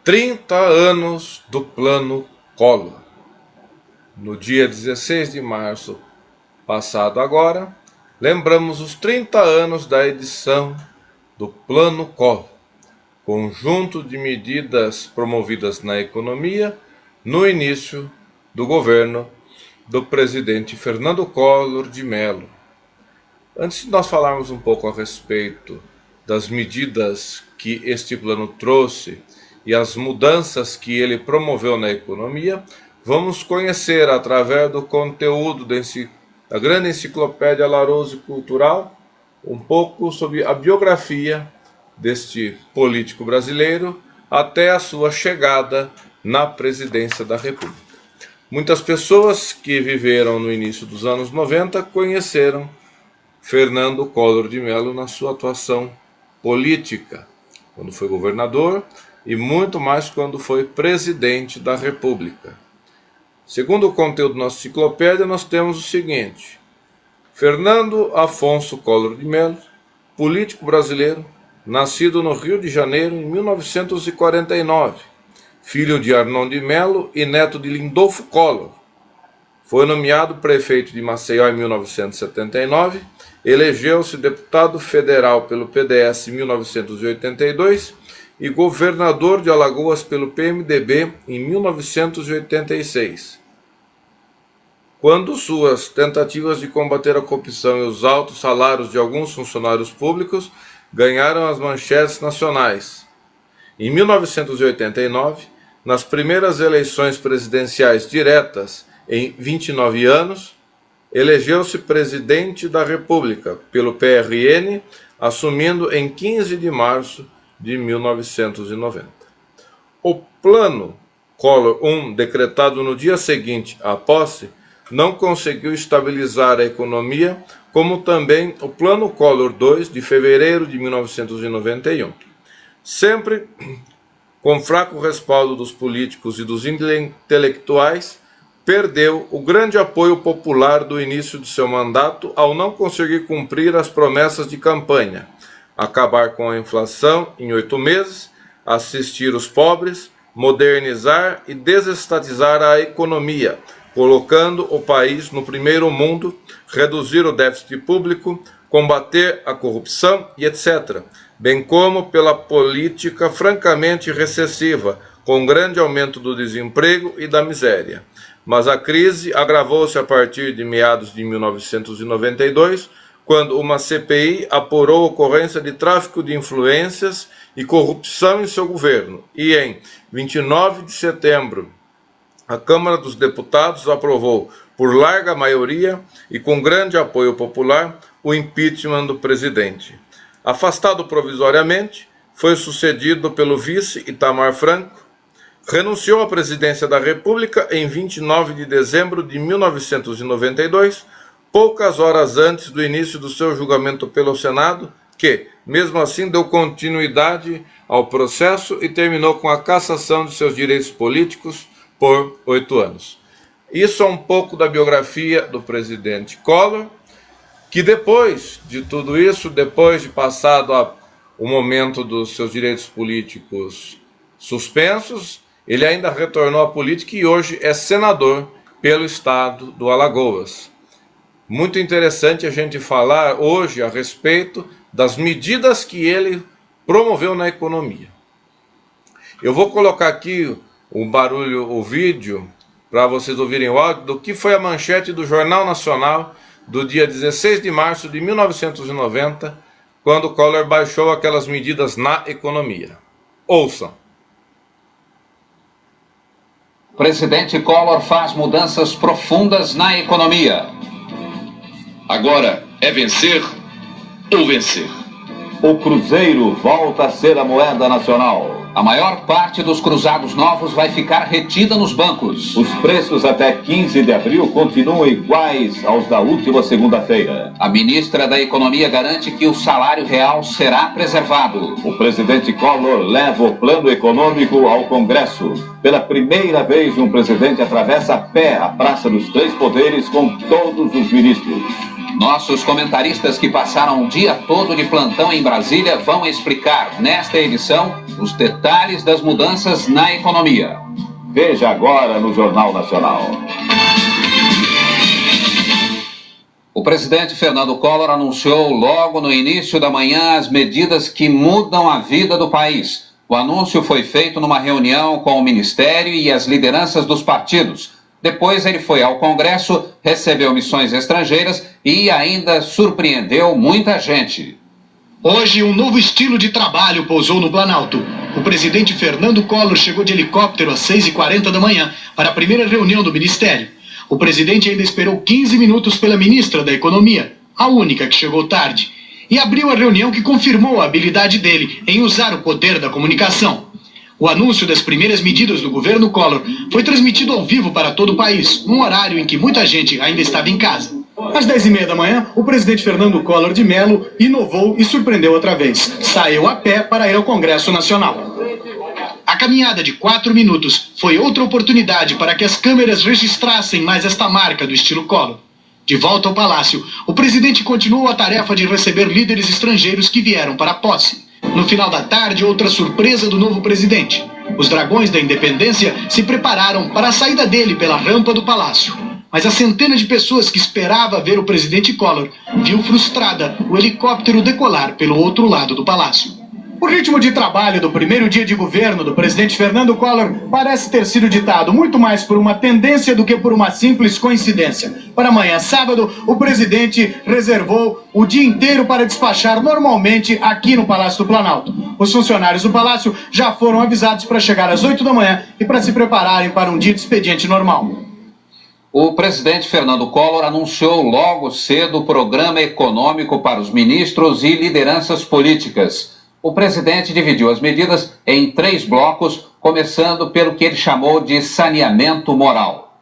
30 anos do Plano Collor. No dia 16 de março passado agora, lembramos os 30 anos da edição do Plano Collor, conjunto de medidas promovidas na economia no início do governo do presidente Fernando Collor de Mello. Antes de nós falarmos um pouco a respeito das medidas que este plano trouxe e as mudanças que ele promoveu na economia, vamos conhecer, através do conteúdo da grande enciclopédia Larousse Cultural, um pouco sobre a biografia deste político brasileiro até a sua chegada na presidência da República. Muitas pessoas que viveram no início dos anos 90 conheceram Fernando Collor de Mello na sua atuação política, quando foi governador e muito mais quando foi presidente da República. Segundo o conteúdo da nossa enciclopédia, nós temos o seguinte: Fernando Afonso Collor de Mello, político brasileiro, nascido no Rio de Janeiro em 1949, filho de Arnon de Mello e neto de Lindolfo Collor. Foi nomeado prefeito de Maceió em 1979, elegeu-se deputado federal pelo PDS em 1982 e governador de Alagoas pelo PMDB em 1986. Quando suas tentativas de combater a corrupção e os altos salários de alguns funcionários públicos ganharam as manchetes nacionais. Em 1989, nas primeiras eleições presidenciais diretas em 29 anos, elegeu-se presidente da República pelo PRN, assumindo em 15 de março de 1990. O Plano Collor I, decretado no dia seguinte à posse, não conseguiu estabilizar a economia, como também o Plano Collor II, de fevereiro de 1991. Sempre com fraco respaldo dos políticos e dos intelectuais, perdeu o grande apoio popular do início de seu mandato ao não conseguir cumprir as promessas de campanha, acabar com a inflação em 8 meses, assistir os pobres, modernizar e desestatizar a economia, colocando o país no primeiro mundo, reduzir o déficit público, combater a corrupção e etc., bem como pela política francamente recessiva, com grande aumento do desemprego e da miséria. Mas a crise agravou-se a partir de meados de 1992, quando uma CPI apurou a ocorrência de tráfico de influências e corrupção em seu governo. E em 29 de setembro, a Câmara dos Deputados aprovou, por larga maioria e com grande apoio popular, o impeachment do presidente. Afastado provisoriamente, foi sucedido pelo vice Itamar Franco. Renunciou à presidência da República em 29 de dezembro de 1992, poucas horas antes do início do seu julgamento pelo Senado, que, mesmo assim, deu continuidade ao processo e terminou com a cassação de seus direitos políticos por 8 anos. Isso é um pouco da biografia do presidente Collor, que depois de tudo isso, depois de passado o momento dos seus direitos políticos suspensos, ele ainda retornou à política e hoje é senador pelo estado do Alagoas. Muito interessante a gente falar hoje a respeito das medidas que ele promoveu na economia. Eu vou colocar aqui o vídeo, para vocês ouvirem o áudio, do que foi a manchete do Jornal Nacional do dia 16 de março de 1990, quando Collor baixou aquelas medidas na economia. Ouçam. Presidente Collor faz mudanças profundas na economia. Agora é vencer ou vencer. O Cruzeiro volta a ser a moeda nacional. A maior parte dos cruzados novos vai ficar retida nos bancos. Os preços até 15 de abril continuam iguais aos da última segunda-feira. A ministra da Economia garante que o salário real será preservado. O presidente Collor leva o plano econômico ao Congresso. Pela primeira vez, um presidente atravessa a pé a Praça dos Três Poderes com todos os ministros. Nossos comentaristas que passaram o dia todo de plantão em Brasília vão explicar nesta edição os detalhes detalhes das mudanças na economia. Veja agora no Jornal Nacional. O presidente Fernando Collor anunciou logo no início da manhã as medidas que mudam a vida do país. O anúncio foi feito numa reunião com o Ministério e as lideranças dos partidos. Depois ele foi ao Congresso, recebeu missões estrangeiras e ainda surpreendeu muita gente. Hoje, um novo estilo de trabalho pousou no Planalto. O presidente Fernando Collor chegou de helicóptero às 6h40 da manhã para a primeira reunião do Ministério. O presidente ainda esperou 15 minutos pela ministra da Economia, a única que chegou tarde, e abriu a reunião que confirmou a habilidade dele em usar o poder da comunicação. O anúncio das primeiras medidas do governo Collor foi transmitido ao vivo para todo o país, num horário em que muita gente ainda estava em casa. Às 10h30 da manhã, o presidente Fernando Collor de Mello inovou e surpreendeu outra vez. Saiu a pé para ir ao Congresso Nacional. A caminhada de 4 minutos foi outra oportunidade para que as câmeras registrassem mais esta marca do estilo Collor. De volta ao Palácio, o presidente continuou a tarefa de receber líderes estrangeiros que vieram para a posse. No final da tarde, outra surpresa do novo presidente. Os dragões da independência se prepararam para a saída dele pela rampa do Palácio. Mas a centena de pessoas que esperava ver o presidente Collor viu frustrada o helicóptero decolar pelo outro lado do Palácio. O ritmo de trabalho do primeiro dia de governo do presidente Fernando Collor parece ter sido ditado muito mais por uma tendência do que por uma simples coincidência. Para amanhã, sábado, o presidente reservou o dia inteiro para despachar normalmente aqui no Palácio do Planalto. Os funcionários do Palácio já foram avisados para chegar às 8 da manhã e para se prepararem para um dia de expediente normal. O presidente Fernando Collor anunciou logo cedo o programa econômico para os ministros e lideranças políticas. O presidente dividiu as medidas em 3 blocos, começando pelo que ele chamou de saneamento moral.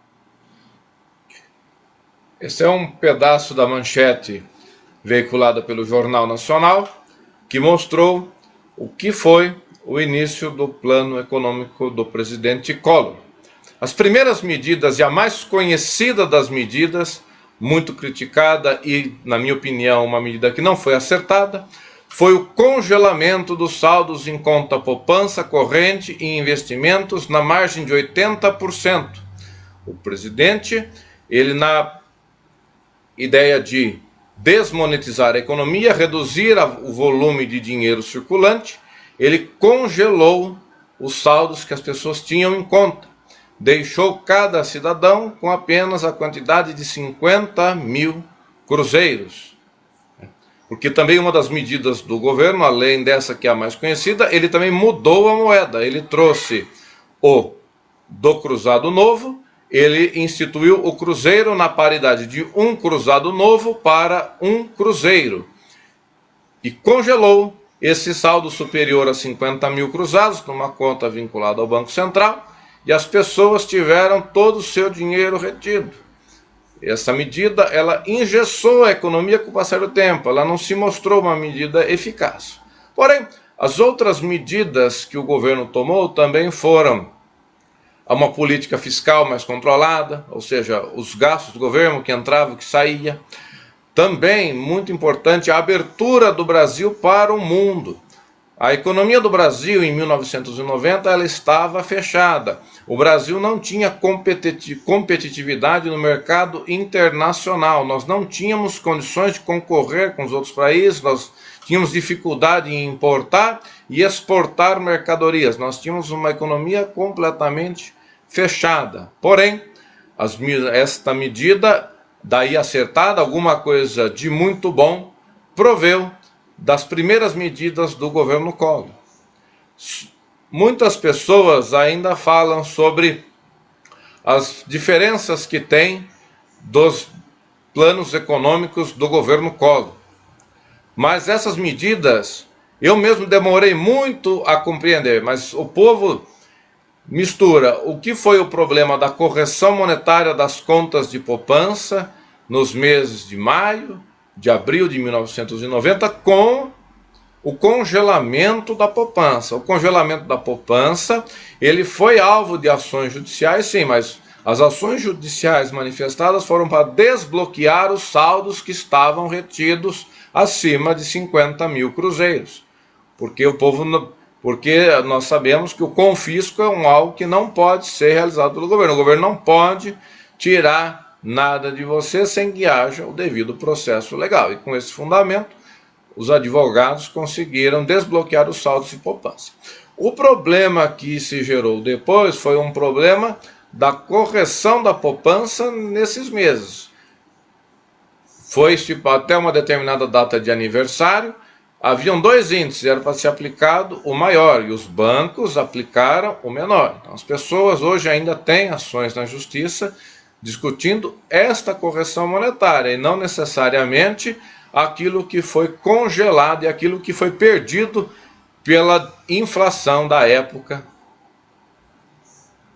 Esse é um pedaço da manchete veiculada pelo Jornal Nacional, que mostrou o que foi o início do plano econômico do presidente Collor. As primeiras medidas e a mais conhecida das medidas, muito criticada e, na minha opinião, uma medida que não foi acertada, foi o congelamento dos saldos em conta poupança corrente e investimentos na margem de 80%. O presidente, ele na ideia de desmonetizar a economia, reduzir o volume de dinheiro circulante, ele congelou os saldos que as pessoas tinham em conta. Deixou cada cidadão com apenas a quantidade de 50 mil cruzeiros. Porque também uma das medidas do governo, além dessa que é a mais conhecida, ele também mudou a moeda. Ele trouxe o do cruzado novo, ele instituiu o cruzeiro na paridade de um cruzado novo para um cruzeiro. E congelou esse saldo superior a 50 mil cruzados numa conta vinculada ao Banco Central, e as pessoas tiveram todo o seu dinheiro retido. Essa medida, ela engessou a economia com o passar do tempo, ela não se mostrou uma medida eficaz. Porém, as outras medidas que o governo tomou também foram uma política fiscal mais controlada, ou seja, os gastos do governo que entrava e que saía. Também, muito importante, a abertura do Brasil para o mundo. A economia do Brasil, em 1990, ela estava fechada. O Brasil não tinha competitividade no mercado internacional. Nós não tínhamos condições de concorrer com os outros países, nós tínhamos dificuldade em importar e exportar mercadorias. Nós tínhamos uma economia completamente fechada. Porém, esta medida, daí acertada, alguma coisa de muito bom, proveu das primeiras medidas do governo Collor. Muitas pessoas ainda falam sobre as diferenças que tem dos planos econômicos do governo Collor. Mas essas medidas, eu mesmo demorei muito a compreender, mas o povo mistura o que foi o problema da correção monetária das contas de poupança nos meses de maio, de abril de 1990, com o congelamento da poupança. O congelamento da poupança, ele foi alvo de ações judiciais, sim, mas as ações judiciais manifestadas foram para desbloquear os saldos que estavam retidos acima de 50 mil cruzeiros. Porque o povo porque nós sabemos que o confisco é algo que não pode ser realizado pelo governo. O governo não pode tirar nada de você sem que haja o devido processo legal. E com esse fundamento, os advogados conseguiram desbloquear os saldos de poupança. O problema que se gerou depois foi um problema da correção da poupança nesses meses. Foi estipulado até uma determinada data de aniversário, haviam 2 índices, era para ser aplicado o maior, e os bancos aplicaram o menor. Então, as pessoas hoje ainda têm ações na justiça discutindo esta correção monetária, e não necessariamente aquilo que foi congelado e aquilo que foi perdido pela inflação da época,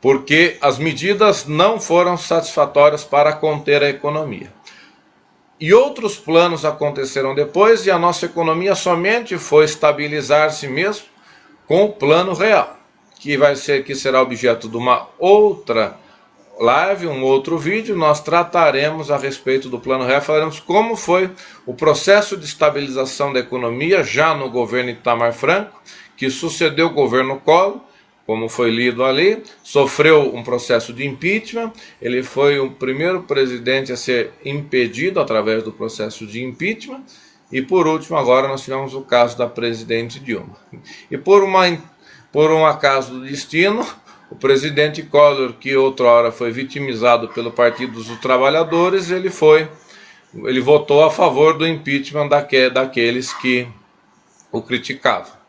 porque as medidas não foram satisfatórias para conter a economia. E outros planos aconteceram depois, e a nossa economia somente foi estabilizar-se mesmo com o plano real, que será objeto de uma outra live, um outro vídeo. Nós trataremos a respeito do plano real, falaremos como foi o processo de estabilização da economia já no governo Itamar Franco, que sucedeu o governo Collor, como foi lido ali, sofreu um processo de impeachment, ele foi o primeiro presidente a ser impedido através do processo de impeachment, e por último agora nós tivemos o caso da presidente Dilma. E por um acaso do destino, o presidente Collor, que outrora foi vitimizado pelo Partido dos Trabalhadores, ele votou a favor do impeachment daqueles que o criticavam.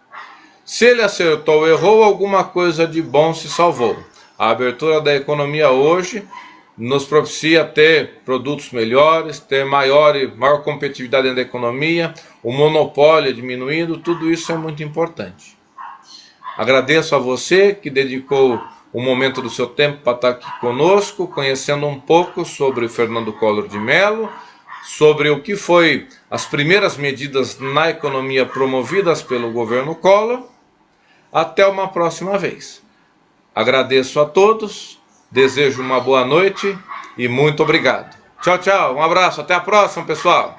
Se ele acertou ou errou, alguma coisa de bom se salvou. A abertura da economia hoje nos propicia ter produtos melhores, ter maior competitividade dentro da economia, o monopólio diminuindo, tudo isso é muito importante. Agradeço a você que dedicou um momento do seu tempo para estar aqui conosco, conhecendo um pouco sobre o Fernando Collor de Mello, sobre o que foi as primeiras medidas na economia promovidas pelo governo Collor. Até uma próxima vez. Agradeço a todos, desejo uma boa noite e muito obrigado. Tchau, tchau, um abraço, até a próxima, pessoal.